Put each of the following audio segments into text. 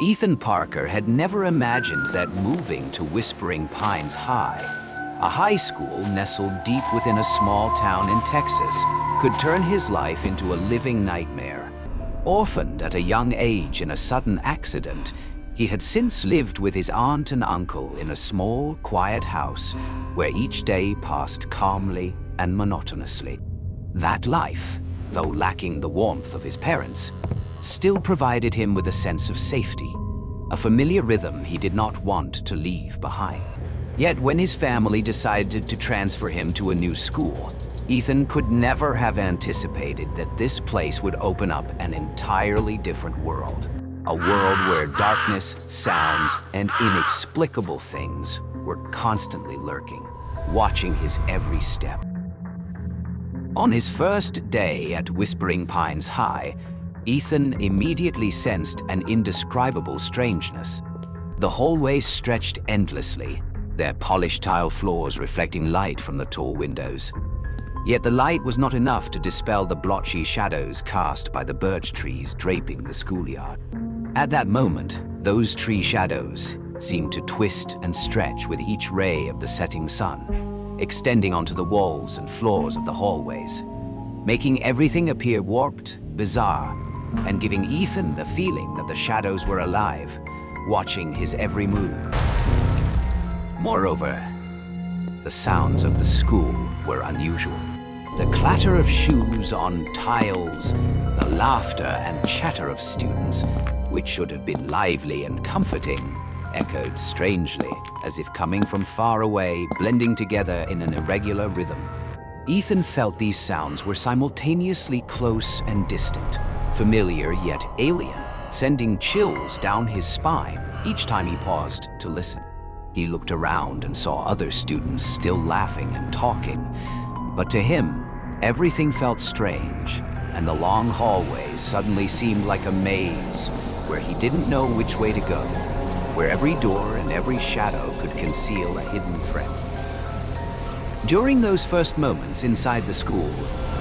Ethan Parker had never imagined that moving to Whispering Pines High, a high school nestled deep within a small town in Texas, could turn his life into a living nightmare. Orphaned at a young age in a sudden accident, he had since lived with his aunt and uncle in a small, quiet house where each day passed calmly and monotonously. That life, though lacking the warmth of his parents, still provided him with a sense of safety, a familiar rhythm he did not want to leave behind. Yet when his family decided to transfer him to a new school, Ethan could never have anticipated that this place would open up an entirely different world. A world where darkness, sounds, and inexplicable things were constantly lurking, watching his every step. On his first day at Whispering Pines High, Ethan immediately sensed an indescribable strangeness. The hallways stretched endlessly, their polished tile floors reflecting light from the tall windows. Yet the light was not enough to dispel the blotchy shadows cast by the birch trees draping the schoolyard. At that moment, those tree shadows seemed to twist and stretch with each ray of the setting sun, extending onto the walls and floors of the hallways, making everything appear warped, bizarre, and giving Ethan the feeling that the shadows were alive, watching his every move. Moreover, the sounds of the school were unusual. The clatter of shoes on tiles, the laughter and chatter of students, which should have been lively and comforting, echoed strangely, as if coming from far away, blending together in an irregular rhythm. Ethan felt these sounds were simultaneously close and distant, familiar yet alien, sending chills down his spine each time he paused to listen. He looked around and saw other students still laughing and talking, but to him, everything felt strange, and the long hallways suddenly seemed like a maze where he didn't know which way to go, where every door and every shadow could conceal a hidden threat. During those first moments inside the school,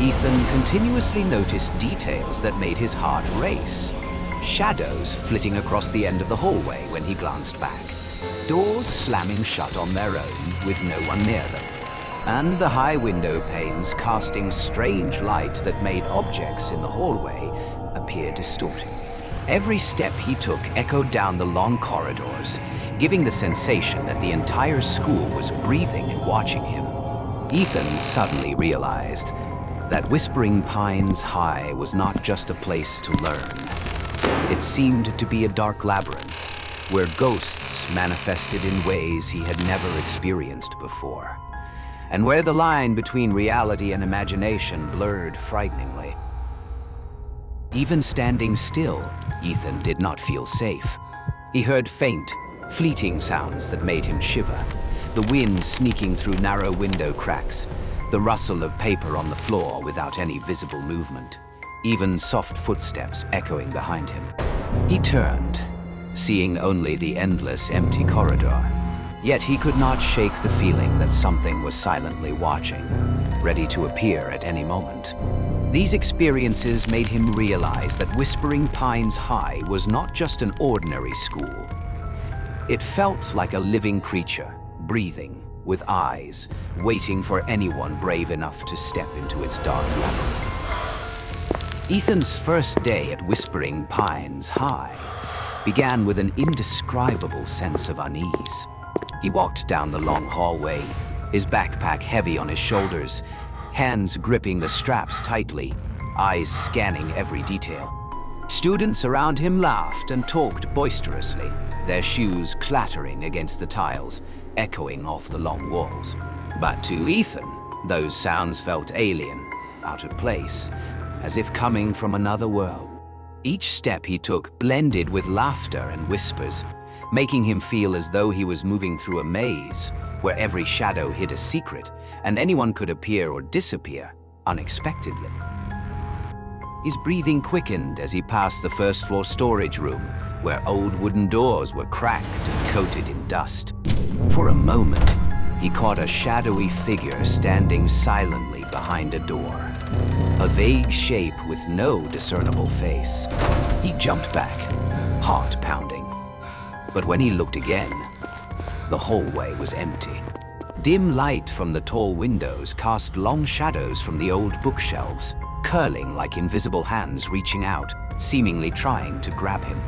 Ethan continuously noticed details that made his heart race. Shadows flitting across the end of the hallway when he glanced back, doors slamming shut on their own with no one near them, and the high window panes casting strange light that made objects in the hallway appear distorted. Every step he took echoed down the long corridors, giving the sensation that the entire school was breathing and watching him. Ethan suddenly realized that Whispering Pines High was not just a place to learn. It seemed to be a dark labyrinth where ghosts manifested in ways he had never experienced before, and where the line between reality and imagination blurred frighteningly. Even standing still, Ethan did not feel safe. He heard faint, fleeting sounds that made him shiver. The wind sneaking through narrow window cracks, the rustle of paper on the floor without any visible movement, even soft footsteps echoing behind him. He turned, seeing only the endless empty corridor. Yet he could not shake the feeling that something was silently watching, ready to appear at any moment. These experiences made him realize that Whispering Pines High was not just an ordinary school. It felt like a living creature, breathing, with eyes, waiting for anyone brave enough to step into its dark labyrinth. Ethan's first day at Whispering Pines High began with an indescribable sense of unease. He walked down the long hallway, his backpack heavy on his shoulders, hands gripping the straps tightly, eyes scanning every detail. Students around him laughed and talked boisterously, their shoes clattering against the tiles, echoing off the long walls. But to Ethan, those sounds felt alien, out of place, as if coming from another world. Each step he took blended with laughter and whispers, making him feel as though he was moving through a maze where every shadow hid a secret and anyone could appear or disappear unexpectedly. His breathing quickened as he passed the first-floor storage room where old wooden doors were cracked and coated in dust. For a moment, he caught a shadowy figure standing silently behind a door, a vague shape with no discernible face. He jumped back, heart pounding, But when he looked again, the hallway was empty. Dim light from the tall windows cast long shadows from the old bookshelves, curling like invisible hands reaching out, seemingly trying to grab him.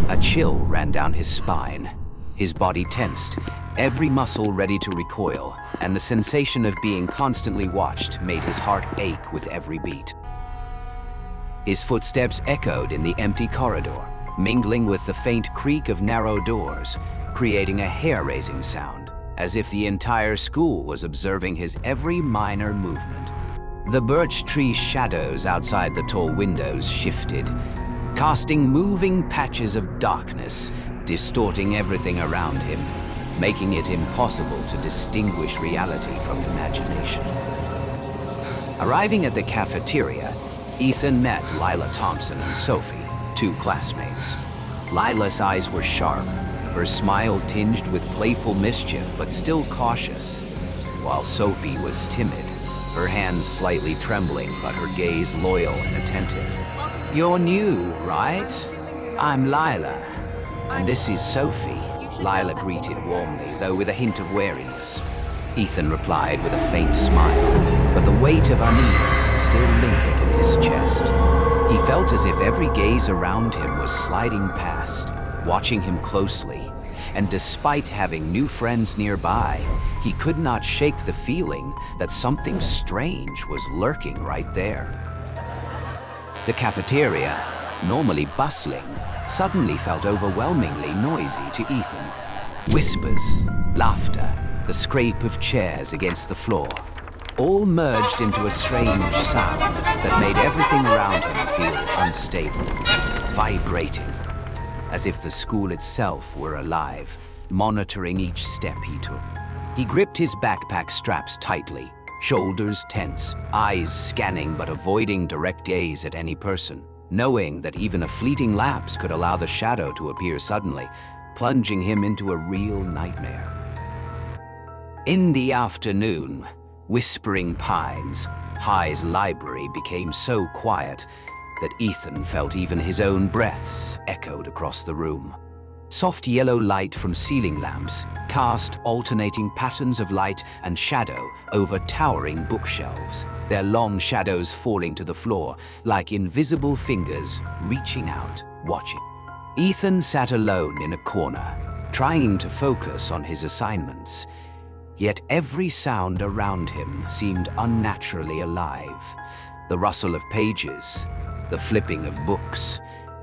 A chill ran down his spine. His body tensed, every muscle ready to recoil, and the sensation of being constantly watched made his heart ache with every beat. His footsteps echoed in the empty corridor, mingling with the faint creak of narrow doors, creating a hair-raising sound, as if the entire school was observing his every minor movement. The birch tree shadows outside the tall windows shifted, casting moving patches of darkness, distorting everything around him, making it impossible to distinguish reality from imagination. Arriving at the cafeteria, Ethan met Lila Thompson and Sophie, two classmates. Lila's eyes were sharp, her smile tinged with playful mischief but still cautious, while Sophie was timid, her hands slightly trembling but her gaze loyal and attentive. "You're new, right? I'm Lila, and this is Sophie," Lila greeted warmly, though with a hint of wariness. Ethan replied with a faint smile, but the weight of unease still lingered in his chest. He felt as if every gaze around him was sliding past, watching him closely, and despite having new friends nearby, he could not shake the feeling that something strange was lurking right there. The cafeteria, normally bustling, suddenly felt overwhelmingly noisy to Ethan. Whispers, laughter, the scrape of chairs against the floor, all merged into a strange sound that made everything around him feel unstable, vibrating, as if the school itself were alive, monitoring each step he took. He gripped his backpack straps tightly, shoulders tense, eyes scanning but avoiding direct gaze at any person, knowing that even a fleeting lapse could allow the shadow to appear suddenly, plunging him into a real nightmare. In the afternoon, whispering pines, High's library became so quiet that Ethan felt even his own breaths echoed across the room. Soft yellow light from ceiling lamps cast alternating patterns of light and shadow over towering bookshelves, their long shadows falling to the floor like invisible fingers reaching out, watching. Ethan sat alone in a corner, trying to focus on his assignments, yet every sound around him seemed unnaturally alive. The rustle of pages, the flipping of books,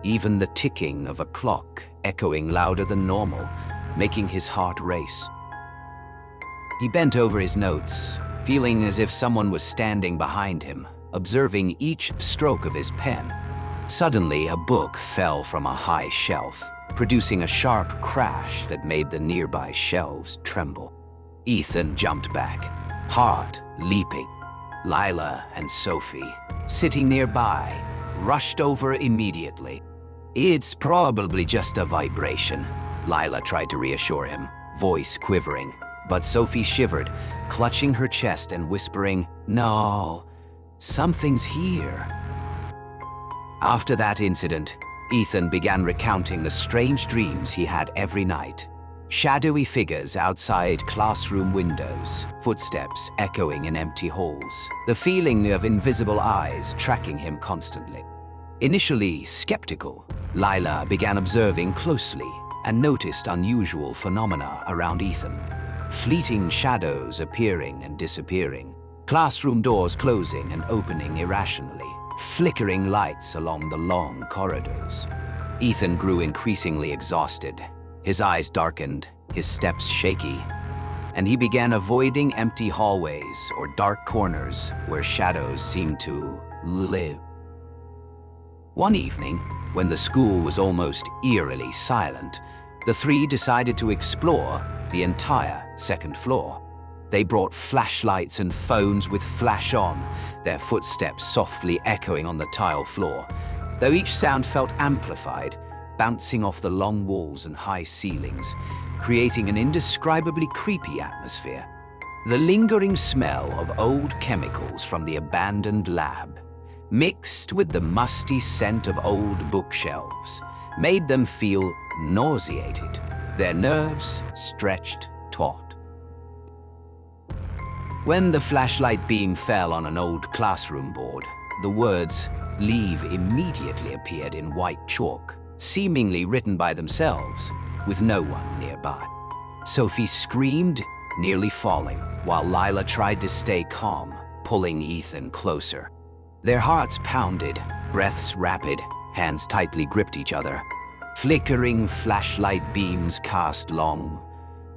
even the ticking of a clock echoing louder than normal, making his heart race. He bent over his notes, feeling as if someone was standing behind him, observing each stroke of his pen. Suddenly, a book fell from a high shelf, producing a sharp crash that made the nearby shelves tremble. Ethan jumped back, heart leaping. Lila and Sophie, sitting nearby, rushed over immediately. "It's probably just a vibration," Lila tried to reassure him, voice quivering. But Sophie shivered, clutching her chest and whispering, "No, something's here." After that incident, Ethan began recounting the strange dreams he had every night. Shadowy figures outside classroom windows, footsteps echoing in empty halls, the feeling of invisible eyes tracking him constantly. Initially skeptical, Lila began observing closely and noticed unusual phenomena around Ethan. Fleeting shadows appearing and disappearing, classroom doors closing and opening irrationally, flickering lights along the long corridors. Ethan grew increasingly exhausted. His eyes darkened, his steps shaky, and he began avoiding empty hallways or dark corners where shadows seemed to live. One evening, when the school was almost eerily silent, the three decided to explore the entire second floor. They brought flashlights and phones with flash on, their footsteps softly echoing on the tile floor, though each sound felt amplified, bouncing off the long walls and high ceilings, creating an indescribably creepy atmosphere. The lingering smell of old chemicals from the abandoned lab, mixed with the musty scent of old bookshelves, made them feel nauseated. their nerves stretched taut. When the flashlight beam fell on an old classroom board, the words "Leave" immediately appeared in white chalk, seemingly written by themselves, with no one nearby. Sophie screamed, nearly falling, while Lila tried to stay calm, pulling Ethan closer. Their hearts pounded, breaths rapid, hands tightly gripped each other. Flickering flashlight beams cast long,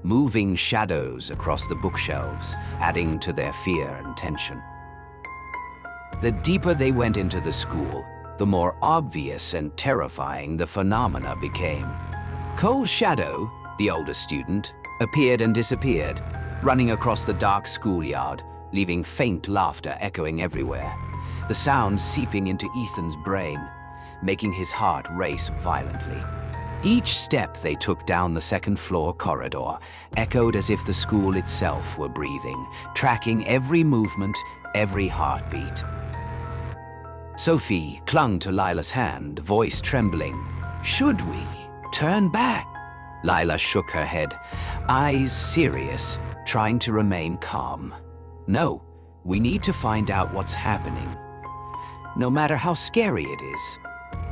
moving shadows across the bookshelves, adding to their fear and tension. The deeper they went into the school, the more obvious and terrifying the phenomena became. Cole's shadow, the oldest student, appeared and disappeared, running across the dark schoolyard, leaving faint laughter echoing everywhere, the sound seeping into Ethan's brain, making his heart race violently. Each step they took down the second-floor corridor echoed as if the school itself were breathing, tracking every movement, every heartbeat. Sophie clung to Lila's hand, voice trembling. "Should we turn back?" Lila shook her head, eyes serious, trying to remain calm. "No, we need to find out what's happening, no matter how scary it is."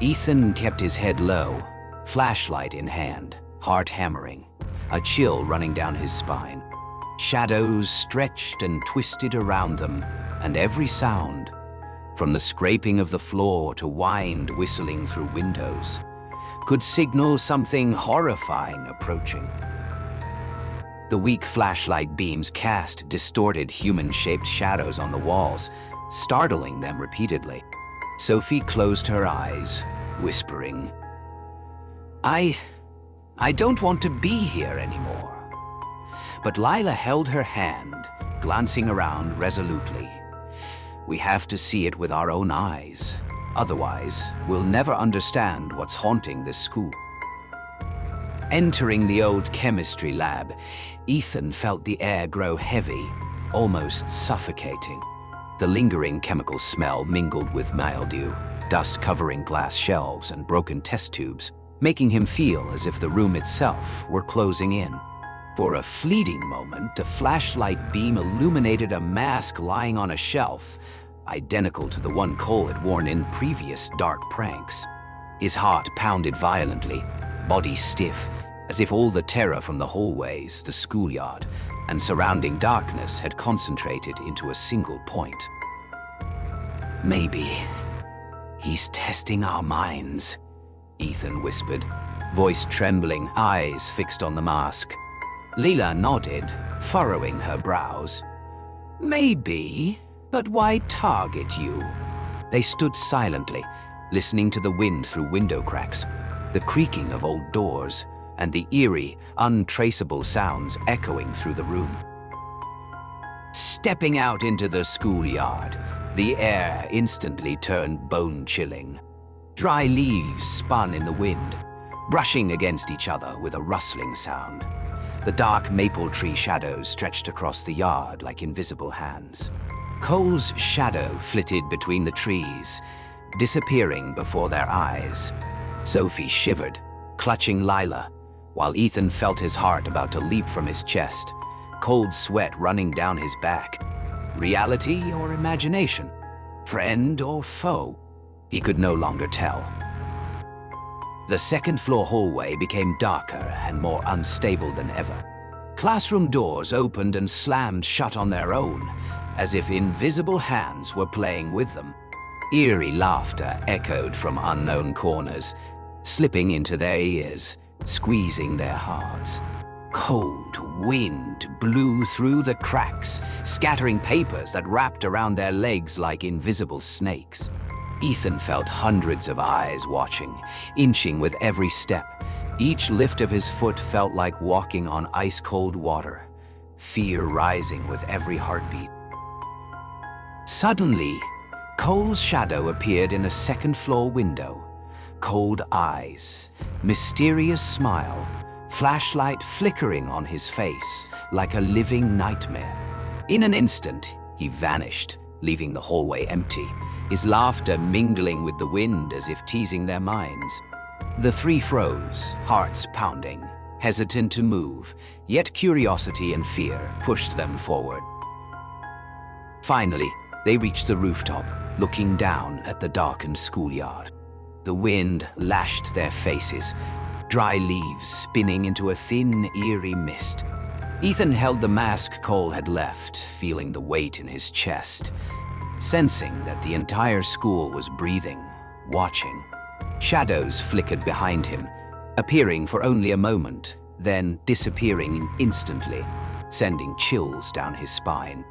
Ethan kept his head low, flashlight in hand, heart hammering, a chill running down his spine. Shadows stretched and twisted around them, and every sound, from the scraping of the floor to wind whistling through windows, could signal something horrifying approaching. The weak flashlight beams cast distorted human-shaped shadows on the walls, startling them repeatedly. Sophie closed her eyes, whispering, I don't want to be here anymore." But Lila held her hand, glancing around resolutely. "We have to see it with our own eyes. Otherwise, we'll never understand what's haunting this school." Entering the old chemistry lab, Ethan felt the air grow heavy, almost suffocating. The lingering chemical smell mingled with mildew, dust covering glass shelves and broken test tubes, making him feel as if the room itself were closing in. For a fleeting moment, a flashlight beam illuminated a mask lying on a shelf, identical to the one Cole had worn in previous dark pranks. His heart pounded violently, body stiff, as if all the terror from the hallways, the schoolyard, and surrounding darkness had concentrated into a single point. "Maybe he's testing our minds," Ethan whispered, voice trembling, eyes fixed on the mask. Lila nodded, furrowing her brows. "Maybe, but why target you?" They stood silently, listening to the wind through window cracks, the creaking of old doors, and the eerie, untraceable sounds echoing through the room. Stepping out into the schoolyard, the air instantly turned bone-chilling. Dry leaves spun in the wind, brushing against each other with a rustling sound. The dark maple tree shadows stretched across the yard like invisible hands. Cole's shadow flitted between the trees, disappearing before their eyes. Sophie shivered, clutching Lila, while Ethan felt his heart about to leap from his chest, cold sweat running down his back. Reality or imagination? Friend or foe? He could no longer tell. The second-floor hallway became darker and more unstable than ever. Classroom doors opened and slammed shut on their own, as if invisible hands were playing with them. Eerie laughter echoed from unknown corners, slipping into their ears, squeezing their hearts. Cold wind blew through the cracks, scattering papers that wrapped around their legs like invisible snakes. Ethan felt hundreds of eyes watching, inching with every step. Each lift of his foot felt like walking on ice-cold water, fear rising with every heartbeat. Suddenly, Cole's shadow appeared in a second-floor window. Cold eyes, mysterious smile, flashlight flickering on his face like a living nightmare. In an instant, he vanished, leaving the hallway empty, his laughter mingling with the wind as if teasing their minds. The three froze, hearts pounding, hesitant to move, yet curiosity and fear pushed them forward. Finally, they reached the rooftop, looking down at the darkened schoolyard. The wind lashed their faces, dry leaves spinning into a thin, eerie mist. Ethan held the mask Cole had left, feeling the weight in his chest, sensing that the entire school was breathing, watching. Shadows flickered behind him, appearing for only a moment, then disappearing instantly, sending chills down his spine.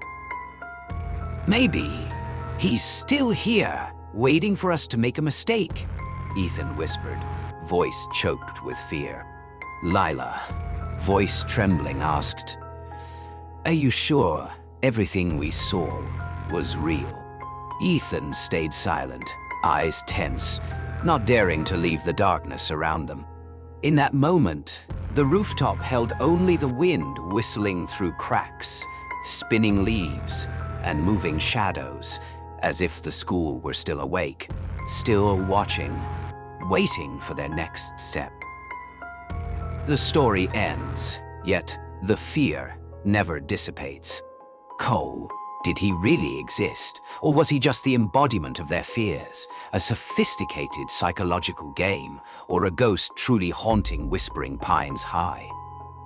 "Maybe he's still here, waiting for us to make a mistake," Ethan whispered, voice choked with fear. Lila, voice trembling, asked, "Are you sure everything we saw was real?" Ethan stayed silent, eyes tense, not daring to leave the darkness around them. In that moment, the rooftop held only the wind whistling through cracks, spinning leaves, and moving shadows, as if the school were still awake, still watching, waiting for their next step. The story ends, yet the fear never dissipates. Cole, did he really exist, or was he just the embodiment of their fears, a sophisticated psychological game, or a ghost truly haunting Whispering Pines High?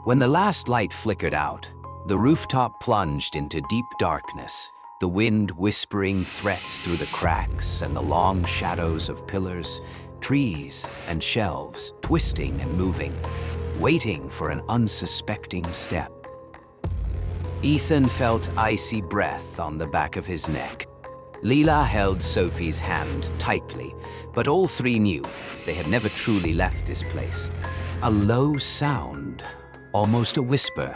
When the last light flickered out, the rooftop plunged into deep darkness, the wind whispering threats through the cracks and the long shadows of pillars, trees, and shelves twisting and moving, waiting for an unsuspecting step. Ethan felt icy breath on the back of his neck. Leela held Sophie's hand tightly, but all three knew they had never truly left this place. A low sound, almost a whisper,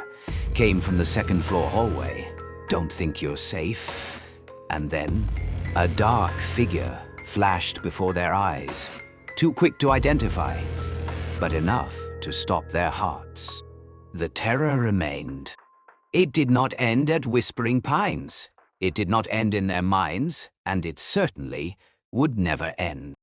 came from the second-floor hallway. "Don't think you're safe." And then, a dark figure flashed before their eyes, too quick to identify, but enough to stop their hearts. The terror remained. It did not end at Whispering Pines. It did not end in their minds, and it certainly would never end.